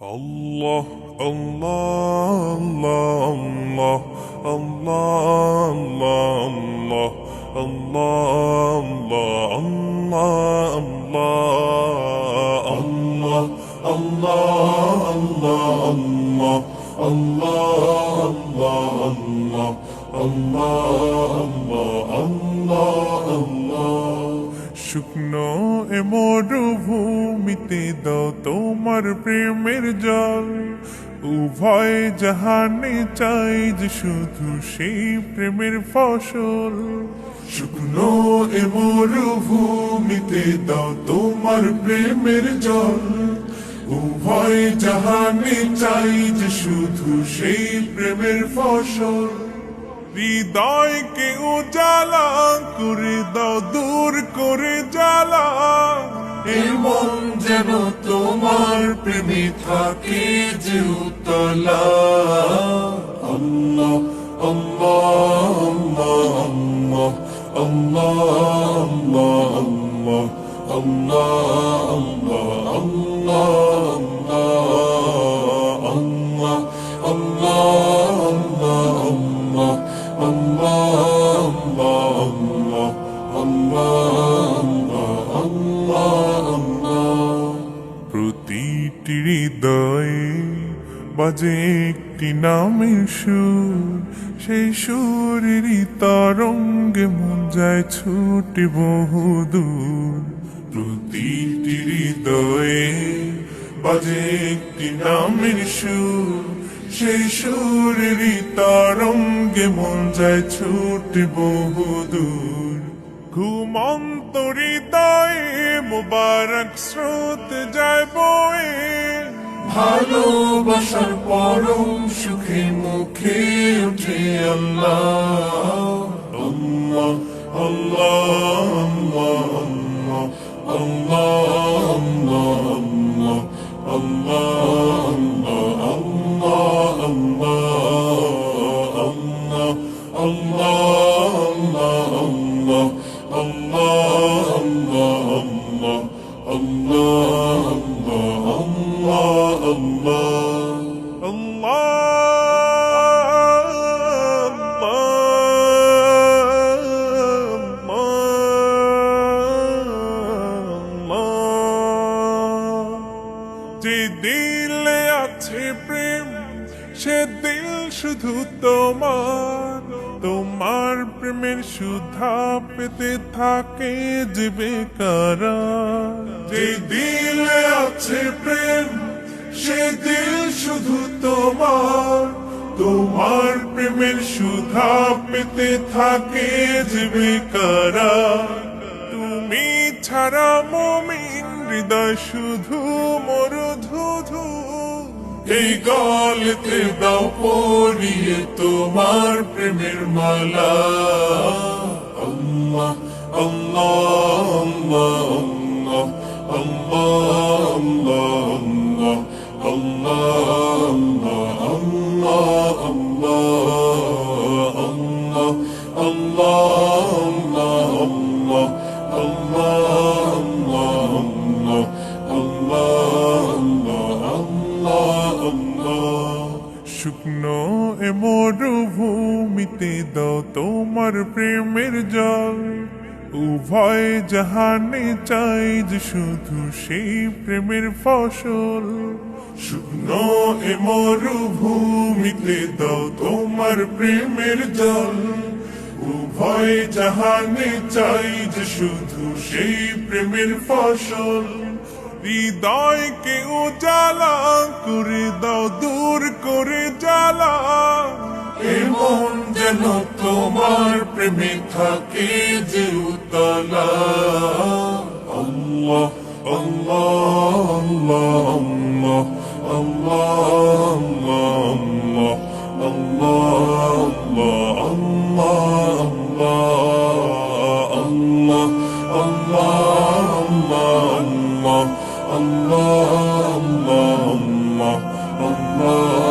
Allah, Allah, Allah, Allah, Allah, Allah, Allah, Allah, Allah, Allah, Allah, Allah, Allah, শুকনো এ মরুভূমিতে দাও তোমার প্রেমের জল, উভয় জাহানে চাই যে শুধু সেই প্রেমের ফসল। শুকনো এ মরুভূমিতে দাও তোমার প্রেমের জল, উভয় জাহানে চাই যে শুধু সেই প্রেমের ফসল। হৃদয়কে উজালা করে দাও, দূর করে জ্বালা, এমন যেন তোমার প্রেমে থাকে যে উতলা। আল্লাহ আল্লাহ আল্লাহ আল্লাহ আল্লাহ আল্লাহ আল্লাহ আল্লাহ প্রতিটি হৃদয়ে বাজে একটি নামের সুর, সেই সুরেরই তরঙ্গে মন যায় ছুটে বহুদূর। প্রতিটি হৃদয়ে বাজে একটি নামের সুর, সেই সুরেরই তরঙ্গে মন যায় ছুটে বহুদূর। ঘুমন্ত হৃদয়ে মুবারক স্রোত যায় বয়ে, ভালোবাসার পরম সুখে মুখে উঠে আল্লাহ আল্লাহ আল্লাহ আল্লাহ আল্লাহ আল্লাহ যে দিলে আছে প্রেম, সে দিল শুধু তোমার, তোমার প্রেমের সুধা পেতে থাকে যে বেকারার। যে দিলে আছে প্রেম, সে দিল শুধু তোমার, তোমার প্রেমের সুধা পেতে থাকে যে বেকারার। তুমি ছাড়া মুমিন হৃদয় শুধু মরুধুধু, এই গলেতে দাও পরিয়ে তোমার প্রেমের মালা। আল্লাহ আল্লাহ আল্লাহ আল্লাহ আল্লাহ আল্লাহ শুকনো এ মরুভূমিতে দাও তোমার প্রেমের জল, উভয় জাহানে চাই যে শুধু সেই প্রেমের ফসল। শুকনো এ মরুভূমিতে দাও তোমার প্রেমের জল, উভয় জাহানে চাই যে শুধু সেই প্রেমের ফসল। হৃদয়কে উজালা করে দাও, দূর করে জ্বালা, এমন যেন তোমার প্রেমে থাকে যে উতলা। আল্লাহ আল্লাহ আল্লাহ আল্লাহ আল্লাহ আল্লাহ আল্লাহ